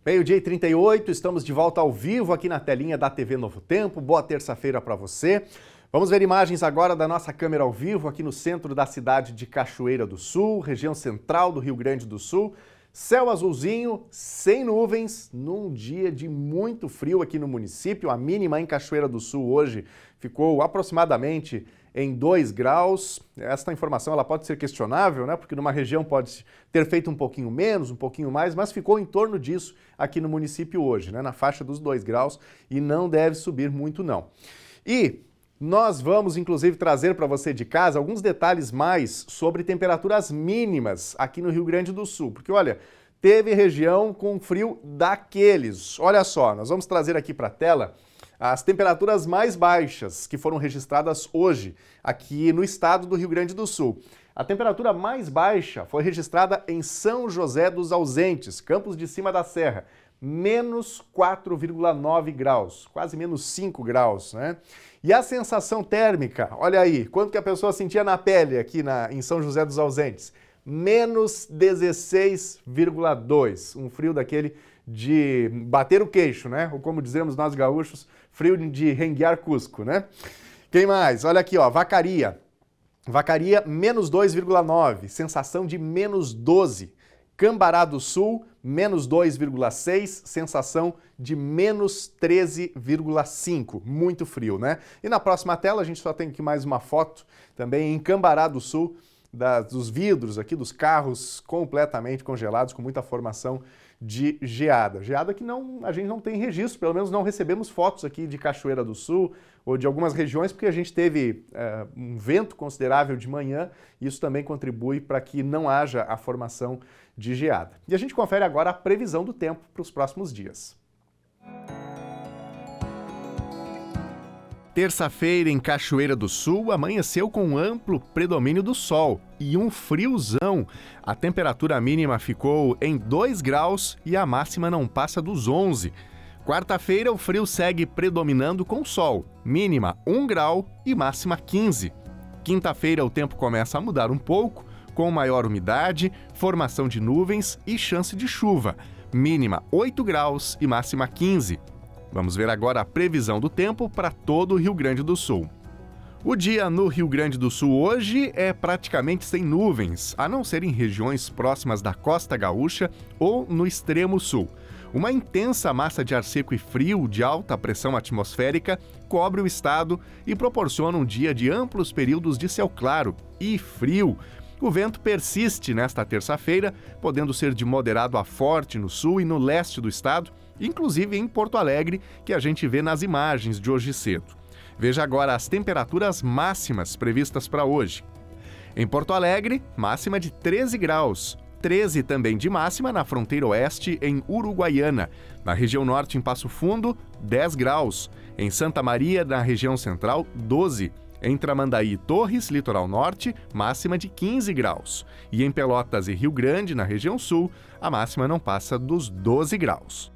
Meio-dia e 38, estamos de volta ao vivo aqui na telinha da TV Novo Tempo. Boa terça-feira para você. Vamos ver imagens agora da nossa câmera ao vivo aqui no centro da cidade de Cachoeira do Sul, região central do Rio Grande do Sul. Céu azulzinho, sem nuvens, num dia de muito frio aqui no município. A mínima em Cachoeira do Sul hoje ficou aproximadamente em 2 graus. Esta informação ela pode ser questionável, né? Porque numa região pode ter feito um pouquinho menos, um pouquinho mais, mas ficou em torno disso aqui no município hoje, né? Na faixa dos 2 graus e não deve subir muito não. E nós vamos, inclusive, trazer para você de casa alguns detalhes mais sobre temperaturas mínimas aqui no Rio Grande do Sul. Porque, olha, teve região com frio daqueles. Olha só, nós vamos trazer aqui para a tela as temperaturas mais baixas que foram registradas hoje aqui no estado do Rio Grande do Sul. A temperatura mais baixa foi registrada em São José dos Ausentes, Campos de Cima da Serra, menos 4,9 graus, quase menos 5 graus, né? E a sensação térmica, olha aí, quanto que a pessoa sentia na pele aqui em São José dos Ausentes? menos 16,2. Um frio daquele de bater o queixo, né? Ou como dizemos nós gaúchos, frio de renguear Cusco, né? Quem mais? Olha aqui, ó, Vacaria. Vacaria, menos 2,9. Sensação de menos 12. Cambará do Sul, menos 2,6, sensação de menos 13,5. Muito frio, né? E na próxima tela a gente só tem aqui mais uma foto também em Cambará do Sul, dos vidros aqui dos carros completamente congelados, com muita formação de geada. Geada que a gente não tem registro, pelo menos não recebemos fotos aqui de Cachoeira do Sul ou de algumas regiões, porque a gente teve um vento considerável de manhã e isso também contribui para que não haja a formação de geada. E a gente confere agora a previsão do tempo para os próximos dias. Terça-feira em Cachoeira do Sul amanheceu com um amplo predomínio do sol e um friozão. A temperatura mínima ficou em 2 graus e a máxima não passa dos 11. Quarta-feira o frio segue predominando com sol, mínima 1 grau e máxima 15. Quinta-feira o tempo começa a mudar um pouco, com maior umidade, formação de nuvens e chance de chuva, mínima 8 graus e máxima 15. Vamos ver agora a previsão do tempo para todo o Rio Grande do Sul. O dia no Rio Grande do Sul hoje é praticamente sem nuvens, a não ser em regiões próximas da costa gaúcha ou no extremo sul. Uma intensa massa de ar seco e frio de alta pressão atmosférica cobre o estado e proporciona um dia de amplos períodos de céu claro e frio. O vento persiste nesta terça-feira, podendo ser de moderado a forte no sul e no leste do estado, inclusive em Porto Alegre, que a gente vê nas imagens de hoje cedo. Veja agora as temperaturas máximas previstas para hoje. Em Porto Alegre, máxima de 13 graus. 13 também de máxima na fronteira oeste, em Uruguaiana. Na região norte, em Passo Fundo, 10 graus. Em Santa Maria, na região central, 12. Em Tramandaí e Torres, litoral norte, máxima de 15 graus. E em Pelotas e Rio Grande, na região sul, a máxima não passa dos 12 graus.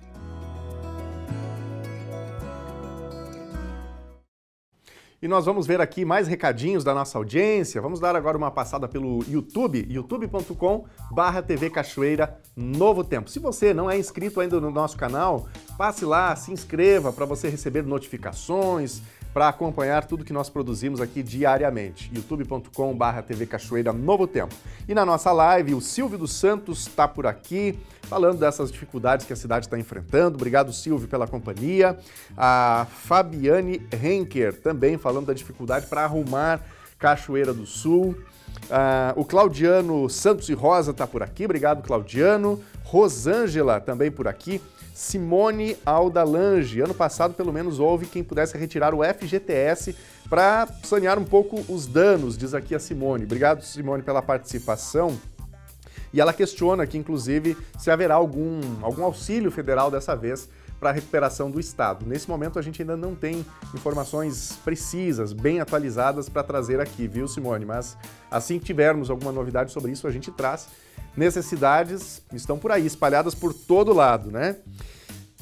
E nós vamos ver aqui mais recadinhos da nossa audiência. Vamos dar agora uma passada pelo YouTube, youtube.com/TV Cachoeira Novo Tempo. Se você não é inscrito ainda no nosso canal, passe lá, se inscreva para você receber notificações, para acompanhar tudo que nós produzimos aqui diariamente. youtube.com/TV Cachoeira Novo Tempo. E na nossa live, o Silvio dos Santos está por aqui, falando dessas dificuldades que a cidade está enfrentando. Obrigado, Silvio, pela companhia. A Fabiane Henker também falando da dificuldade para arrumar Cachoeira do Sul. O Claudiano Santos e Rosa está por aqui. Obrigado, Claudiano. Rosângela também por aqui. Simone Aldalange. Ano passado, pelo menos, houve quem pudesse retirar o FGTS para sanear um pouco os danos, diz aqui a Simone. Obrigado, Simone, pela participação. E ela questiona aqui, inclusive, se haverá algum auxílio federal dessa vez para a recuperação do Estado. Nesse momento, a gente ainda não tem informações precisas, bem atualizadas para trazer aqui, viu, Simone? Mas assim que tivermos alguma novidade sobre isso, a gente traz. Necessidades estão por aí, espalhadas por todo lado, né?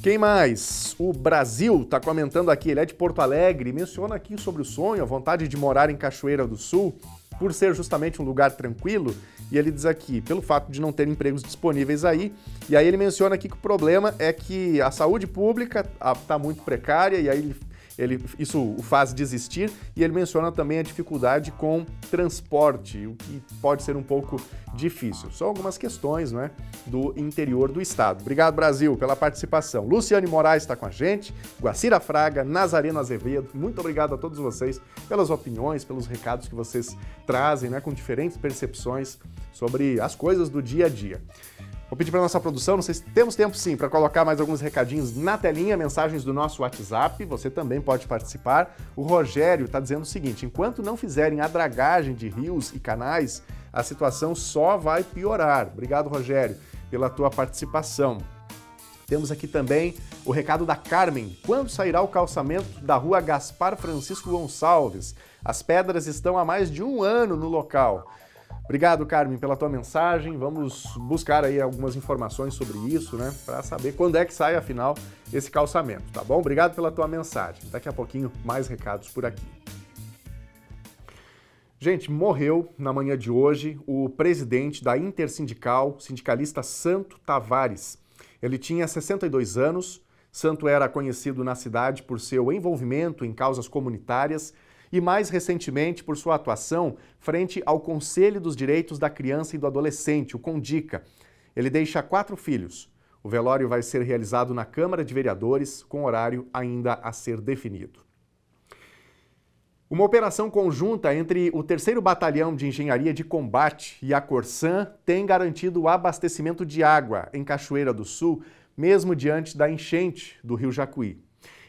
Quem mais? O Brasil está comentando aqui, ele é de Porto Alegre, menciona aqui sobre o sonho, a vontade de morar em Cachoeira do Sul, por ser justamente um lugar tranquilo, e ele diz aqui, pelo fato de não ter empregos disponíveis aí, e aí ele menciona aqui que o problema é que a saúde pública está muito precária, e aí isso o faz desistir, e ele menciona também a dificuldade com transporte, o que pode ser um pouco difícil. São algumas questões, né, do interior do estado. Obrigado, Brasil, pela participação. Luciane Moraes está com a gente, Guacira Fraga, Nazareno Azevedo, muito obrigado a todos vocês pelas opiniões, pelos recados que vocês trazem, né, com diferentes percepções sobre as coisas do dia a dia. Vou pedir para a nossa produção, não sei se temos tempo sim, para colocar mais alguns recadinhos na telinha, mensagens do nosso WhatsApp, você também pode participar. O Rogério está dizendo o seguinte, enquanto não fizerem a dragagem de rios e canais, a situação só vai piorar. Obrigado, Rogério, pela tua participação. Temos aqui também o recado da Carmen. Quando sairá o calçamento da rua Gaspar Francisco Gonçalves? As pedras estão há mais de 1 ano no local. Obrigado, Carmen, pela tua mensagem. Vamos buscar aí algumas informações sobre isso, né? Para saber quando é que sai, afinal, esse calçamento, tá bom? Obrigado pela tua mensagem. Daqui a pouquinho, mais recados por aqui. Gente, morreu na manhã de hoje o presidente da Intersindical, sindicalista Santo Tavares. Ele tinha 62 anos, Santo era conhecido na cidade por seu envolvimento em causas comunitárias e, mais recentemente, por sua atuação frente ao Conselho dos Direitos da Criança e do Adolescente, o CONDICA. Ele deixa 4 filhos. O velório vai ser realizado na Câmara de Vereadores, com horário ainda a ser definido. Uma operação conjunta entre o 3º Batalhão de Engenharia de Combate e a Corsã tem garantido o abastecimento de água em Cachoeira do Sul, mesmo diante da enchente do Rio Jacuí.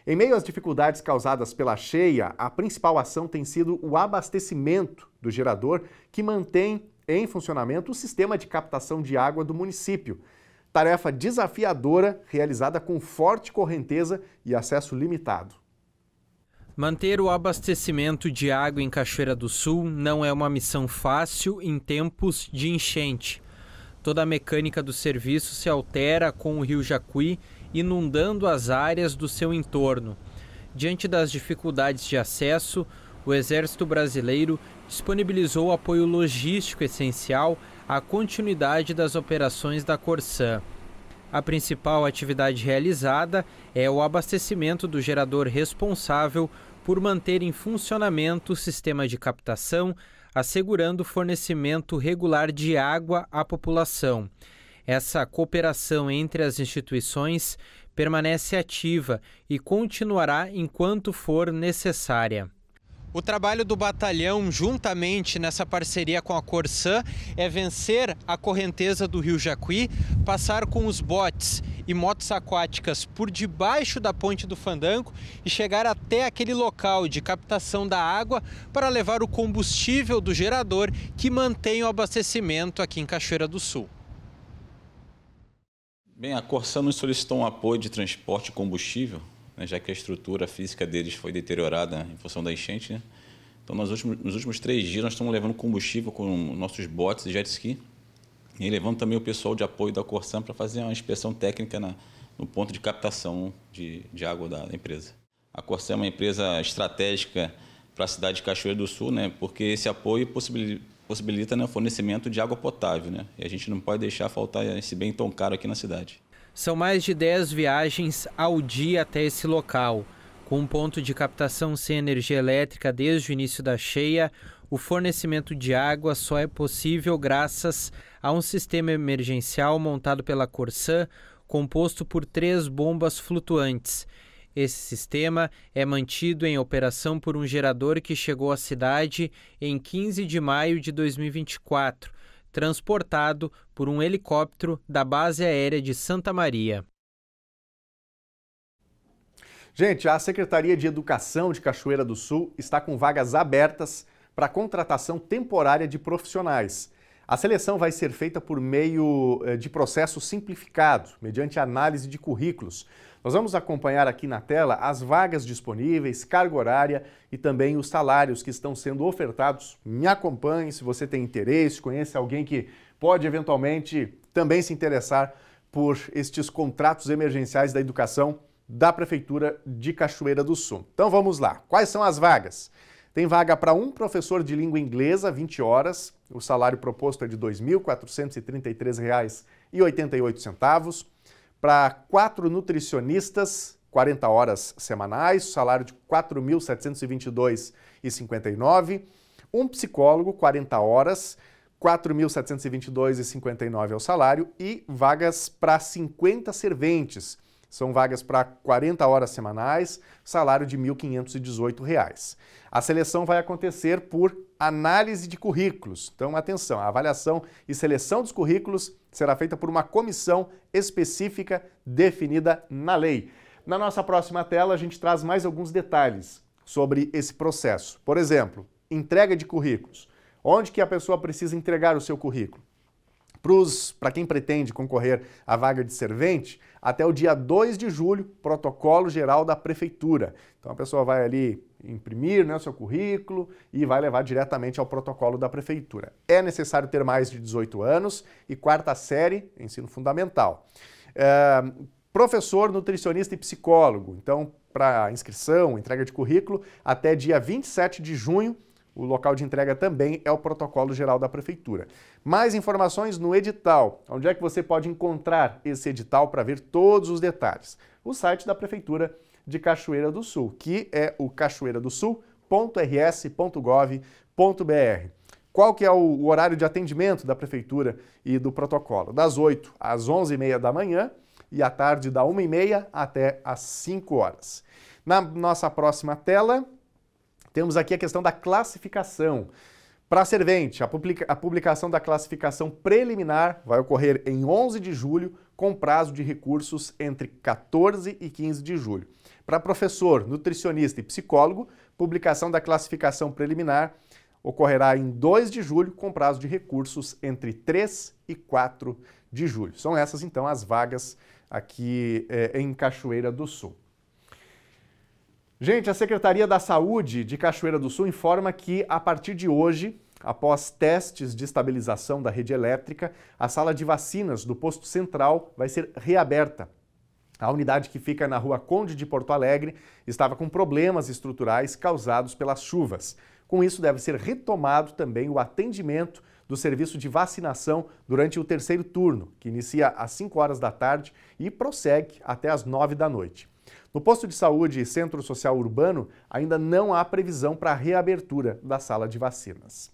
Em meio às dificuldades causadas pela cheia, a principal ação tem sido o abastecimento do gerador que mantém em funcionamento o sistema de captação de água do município. Tarefa desafiadora, realizada com forte correnteza e acesso limitado. Manter o abastecimento de água em Cachoeira do Sul não é uma missão fácil em tempos de enchente. Toda a mecânica do serviço se altera com o Rio Jacuí inundando as áreas do seu entorno. Diante das dificuldades de acesso, o Exército Brasileiro disponibilizou apoio logístico essencial à continuidade das operações da Corsã. A principal atividade realizada é o abastecimento do gerador responsável por manter em funcionamento o sistema de captação, assegurando o fornecimento regular de água à população. Essa cooperação entre as instituições permanece ativa e continuará enquanto for necessária. O trabalho do batalhão, juntamente nessa parceria com a Corsã, é vencer a correnteza do Rio Jacuí, passar com os botes e motos aquáticas por debaixo da ponte do Fandango e chegar até aquele local de captação da água para levar o combustível do gerador que mantém o abastecimento aqui em Cachoeira do Sul. Bem, a Corsã nos solicitou um apoio de transporte de combustível, já que a estrutura física deles foi deteriorada em função da enchente. Então, nos últimos 3 dias, nós estamos levando combustível com nossos botes e jet ski e levando também o pessoal de apoio da Corsã para fazer uma inspeção técnica no ponto de captação de água da empresa. A Corsã é uma empresa estratégica para a cidade de Cachoeira do Sul, porque esse apoio possibilita o fornecimento de água potável, e a gente não pode deixar faltar esse bem tão caro aqui na cidade. São mais de 10 viagens ao dia até esse local. Com um ponto de captação sem energia elétrica desde o início da cheia, o fornecimento de água só é possível graças a um sistema emergencial montado pela Corsã, composto por 3 bombas flutuantes. Esse sistema é mantido em operação por um gerador que chegou à cidade em 15 de maio de 2024, transportado por um helicóptero da Base Aérea de Santa Maria. Gente, a Secretaria de Educação de Cachoeira do Sul está com vagas abertas para contratação temporária de profissionais. A seleção vai ser feita por meio de processo simplificado, mediante análise de currículos. Nós vamos acompanhar aqui na tela as vagas disponíveis, carga horária e também os salários que estão sendo ofertados. Me acompanhe se você tem interesse, conhece alguém que pode eventualmente também se interessar por estes contratos emergenciais da educação da Prefeitura de Cachoeira do Sul. Então vamos lá. Quais são as vagas? Tem vaga para um professor de língua inglesa, 20 horas. O salário proposto é de R$ 2.433,88. Para 4 nutricionistas, 40 horas semanais, salário de R$ 4.722,59. Um psicólogo, 40 horas, R$ 4.722,59 é o salário. E vagas para 50 serventes. São vagas para 40 horas semanais, salário de R$ 1.518. A seleção vai acontecer por análise de currículos. Então, atenção, a avaliação e seleção dos currículos será feita por uma comissão específica definida na lei. Na nossa próxima tela, a gente traz mais alguns detalhes sobre esse processo. Por exemplo, entrega de currículos. Onde que a pessoa precisa entregar o seu currículo? Para quem pretende concorrer à vaga de servente, até o dia 2 de julho, protocolo geral da Prefeitura. Então a pessoa vai ali imprimir o seu currículo e vai levar diretamente ao protocolo da Prefeitura. É necessário ter mais de 18 anos e 4ª série, ensino fundamental. Professor, nutricionista e psicólogo. Então, para inscrição, entrega de currículo, até dia 27 de junho, O local de entrega também é o protocolo geral da Prefeitura. Mais informações no edital. Onde é que você pode encontrar esse edital para ver todos os detalhes? O site da Prefeitura de Cachoeira do Sul, que é o cachoeiradosul.rs.gov.br. Qual que é o horário de atendimento da Prefeitura e do protocolo? Das 8 às 11h30 da manhã e à tarde da 1h30 até às 5 horas. Na nossa próxima tela, temos aqui a questão da classificação. Para a servente, a publicação da classificação preliminar vai ocorrer em 11 de julho, com prazo de recursos entre 14 e 15 de julho. Para professor, nutricionista e psicólogo, publicação da classificação preliminar ocorrerá em 2 de julho, com prazo de recursos entre 3 e 4 de julho. São essas, então, as vagas aqui em Cachoeira do Sul. Gente, a Secretaria da Saúde de Cachoeira do Sul informa que, a partir de hoje, após testes de estabilização da rede elétrica, a sala de vacinas do posto central vai ser reaberta. A unidade, que fica na Rua Conde de Porto Alegre, estava com problemas estruturais causados pelas chuvas. Com isso, deve ser retomado também o atendimento do serviço de vacinação durante o terceiro turno, que inicia às 5 horas da tarde e prossegue até às 9 da noite. No posto de saúde e centro social urbano, ainda não há previsão para a reabertura da sala de vacinas.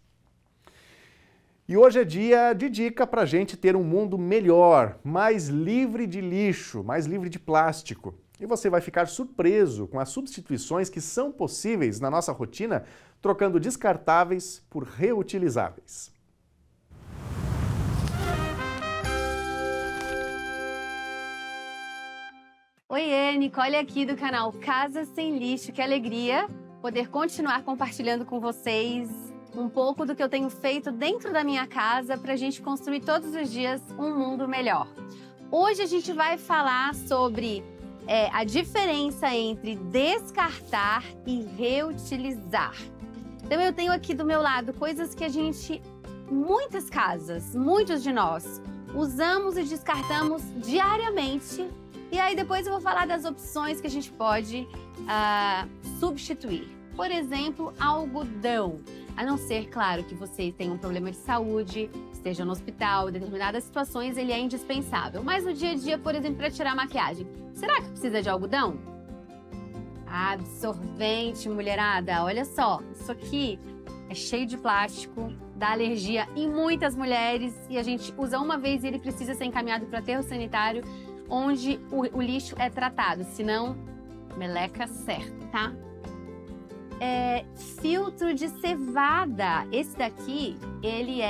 E hoje é dia de dica para a gente ter um mundo melhor, mais livre de lixo, mais livre de plástico. E você vai ficar surpreso com as substituições que são possíveis na nossa rotina, trocando descartáveis por reutilizáveis. Oiê, Nicole aqui do canal Casa Sem Lixo. Que alegria poder continuar compartilhando com vocês um pouco do que eu tenho feito dentro da minha casa para a gente construir todos os dias um mundo melhor. Hoje a gente vai falar sobre a diferença entre descartar e reutilizar. Então eu tenho aqui do meu lado coisas que muitas casas, muitos de nós, usamos e descartamos diariamente. E aí depois eu vou falar das opções que a gente pode substituir. Por exemplo, algodão. A não ser, claro, que você tenha um problema de saúde, esteja no hospital, em determinadas situações ele é indispensável. Mas no dia a dia, por exemplo, para tirar a maquiagem, será que precisa de algodão? Absorvente, mulherada. Olha só, isso aqui é cheio de plástico, dá alergia em muitas mulheres e a gente usa uma vez e ele precisa ser encaminhado para aterro sanitário, onde o lixo é tratado, senão meleca certo, tá? Filtro de cevada. Esse daqui, ele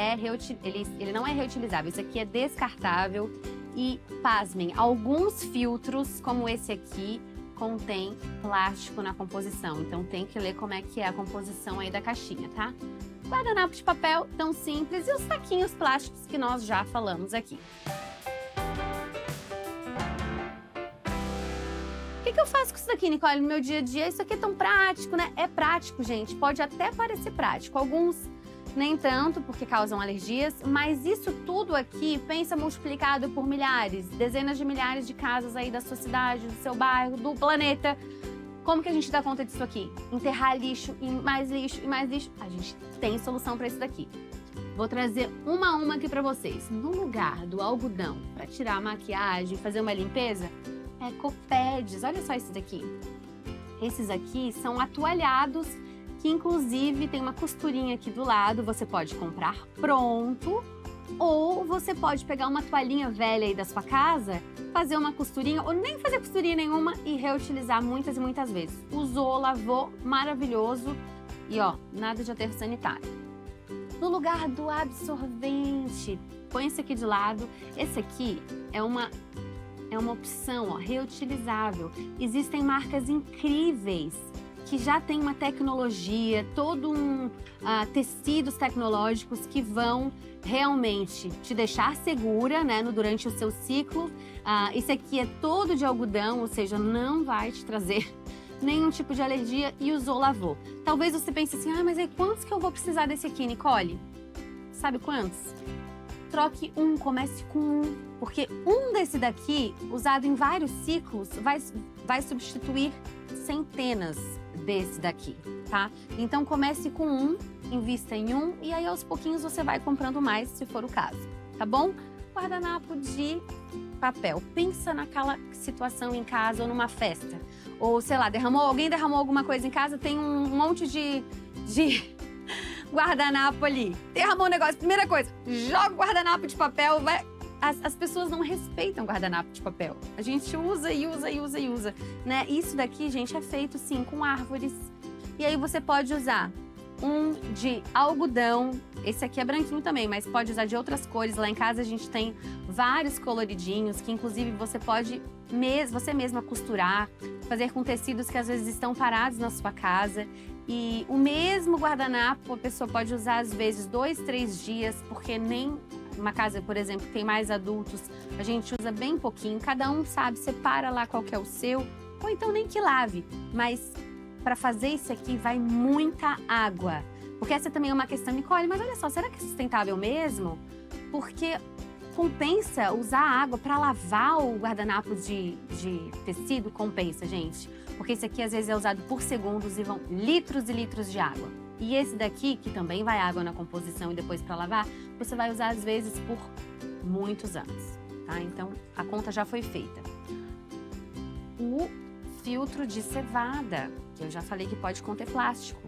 não é reutilizável, esse aqui é descartável e, pasmem, alguns filtros, como esse aqui, contém plástico na composição, então tem que ler como é que é a composição aí da caixinha, tá? Guardanapo de papel, tão simples, e os saquinhos plásticos que nós já falamos aqui. O que eu faço com isso daqui, Nicole, no meu dia a dia? Isso aqui é tão prático, né? É prático, gente. Pode até parecer prático. Alguns nem tanto, porque causam alergias, mas isso tudo aqui, pensa multiplicado por milhares, dezenas de milhares de casas aí da sua cidade, do seu bairro, do planeta. Como que a gente dá conta disso aqui? Enterrar lixo e mais lixo e mais lixo? A gente tem solução para isso daqui. Vou trazer uma a uma aqui para vocês. No lugar do algodão para tirar a maquiagem, fazer uma limpeza, ecopads. Olha só esse daqui. Esses aqui são atoalhados, que inclusive tem uma costurinha aqui do lado. Você pode comprar pronto ou você pode pegar uma toalhinha velha aí da sua casa, fazer uma costurinha ou nem fazer costurinha nenhuma e reutilizar muitas e muitas vezes. Usou, lavou, maravilhoso e ó, nada de aterro sanitário. No lugar do absorvente, põe esse aqui de lado. Esse aqui é uma opção, ó, reutilizável. Existem marcas incríveis que já tem uma tecnologia, tecidos tecnológicos que vão realmente te deixar segura, né, durante o seu ciclo. Esse aqui é todo de algodão, ou seja, não vai te trazer nenhum tipo de alergia e usou, lavou. Talvez você pense assim, mas aí quantos que eu vou precisar desse aqui, Nicole? Sabe quantos? troque um, comece com um, porque um desse daqui, usado em vários ciclos, vai substituir centenas desse daqui, tá? Então comece com um, invista em um e aí aos pouquinhos você vai comprando mais, se for o caso, tá bom? Guardanapo de papel. Pensa naquela situação em casa ou numa festa. Ou, sei lá, alguém derramou alguma coisa em casa, tem um monte de guardanapo ali. Derramou um negócio, primeira coisa, joga o guardanapo de papel, vai... As pessoas não respeitam guardanapo de papel. A gente usa e usa e usa e usa, né? Isso daqui, gente, é feito, sim, com árvores. E aí você pode usar um de algodão. Esse aqui é branquinho também, mas pode usar de outras cores. Lá em casa a gente tem vários coloridinhos, que inclusive você pode você mesma costurar, fazer com tecidos que às vezes estão parados na sua casa. E o mesmo guardanapo a pessoa pode usar às vezes 2, 3 dias, porque nem... Uma casa, por exemplo, que tem mais adultos, a gente usa bem pouquinho, cada um sabe, separa lá qual que é o seu, ou então nem que lave. Mas para fazer isso aqui vai muita água. Porque essa também é uma questão, Nicole, mas olha só, será que é sustentável mesmo? Porque compensa usar água para lavar o guardanapo de tecido, compensa, gente. Porque esse aqui às vezes é usado por segundos e vão litros e litros de água. E esse daqui, que também vai água na composição e depois para lavar, você vai usar às vezes por muitos anos, tá? Então, a conta já foi feita. O filtro de cevada, que eu já falei que pode conter plástico.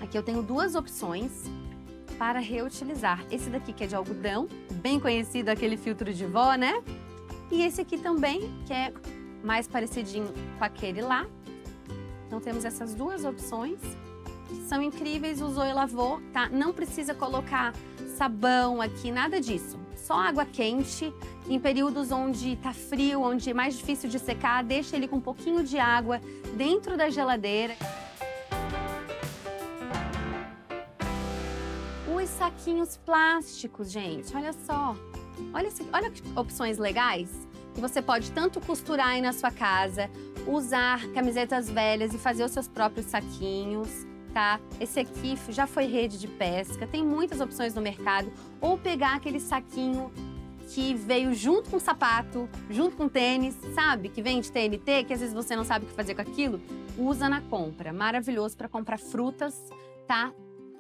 Aqui eu tenho 2 opções para reutilizar. Esse daqui que é de algodão, bem conhecido, aquele filtro de vó, né? E esse aqui também, que é mais parecidinho com aquele lá. Então, temos essas 2 opções. São incríveis, usou e lavou, tá? Não precisa colocar sabão aqui, nada disso. Só água quente, em períodos onde tá frio, onde é mais difícil de secar, deixa ele com um pouquinho de água dentro da geladeira. Os saquinhos plásticos, gente, olha só. Olha que opções legais, que você pode tanto costurar aí na sua casa, usar camisetas velhas e fazer os seus próprios saquinhos. Tá? Esse aqui já foi rede de pesca, tem muitas opções no mercado. Ou pegar aquele saquinho que veio junto com o sapato, junto com o tênis, sabe? Que vem de TNT, que às vezes você não sabe o que fazer com aquilo. Usa na compra, maravilhoso para comprar frutas, tá?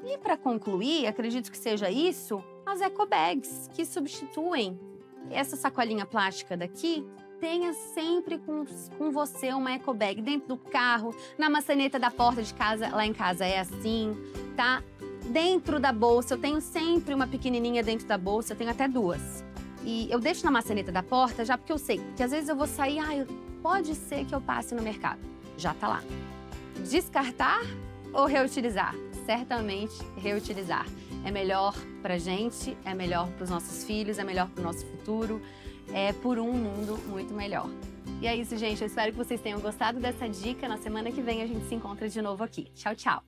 E para concluir, acredito que seja isso, as eco bags, que substituem essa sacolinha plástica daqui. Tenha sempre com você uma eco bag dentro do carro, na maçaneta da porta de casa, lá em casa é assim, tá? Dentro da bolsa, eu tenho sempre uma pequenininha dentro da bolsa, eu tenho até 2. E eu deixo na maçaneta da porta já porque eu sei que às vezes eu vou sair, pode ser que eu passe no mercado. Já tá lá. Descartar ou reutilizar? Certamente reutilizar. É melhor pra gente, é melhor pros nossos filhos, é melhor pro nosso futuro. É por um mundo muito melhor. E é isso, gente. Eu espero que vocês tenham gostado dessa dica. Na semana que vem a gente se encontra de novo aqui. Tchau, tchau!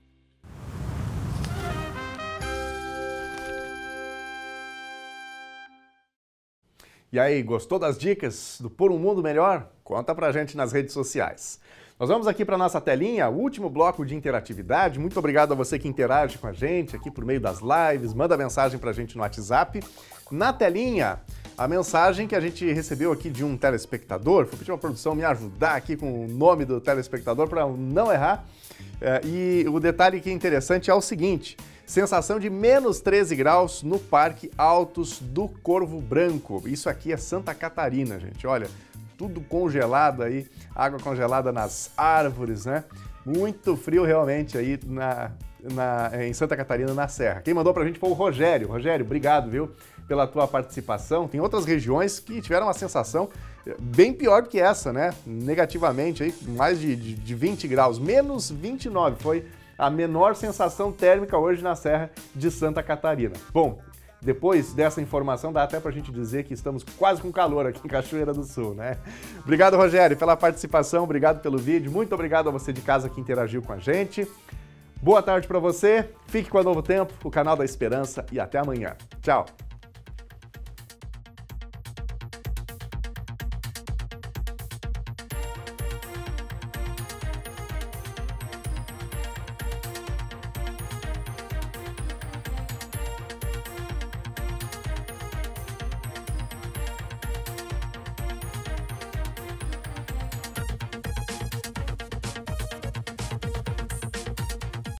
E aí, gostou das dicas do Por um Mundo Melhor? Conta pra gente nas redes sociais. Nós vamos aqui para nossa telinha, o último bloco de interatividade. Muito obrigado a você que interage com a gente aqui por meio das lives, manda mensagem pra gente no WhatsApp. Na telinha, a mensagem que a gente recebeu aqui de um telespectador, vou pedir uma produção me ajudar aqui com o nome do telespectador para não errar. E o detalhe que é interessante é o seguinte: sensação de menos 13 graus no Parque Altos do Corvo Branco. Isso aqui é Santa Catarina, gente. Olha, tudo congelado aí, água congelada nas árvores, né? Muito frio realmente aí em Santa Catarina, na Serra. Quem mandou pra gente foi o Rogério. Rogério, obrigado, viu, pela tua participação. Tem outras regiões que tiveram uma sensação bem pior do que essa, né? Negativamente, aí, mais de 20 graus, menos 29 foi a menor sensação térmica hoje na Serra de Santa Catarina. Bom, depois dessa informação dá até pra gente dizer que estamos quase com calor aqui em Cachoeira do Sul, né? Obrigado, Rogério, pela participação, obrigado pelo vídeo, muito obrigado a você de casa que interagiu com a gente. Boa tarde pra você, fique com a Novo Tempo, o canal da Esperança, e até amanhã. Tchau!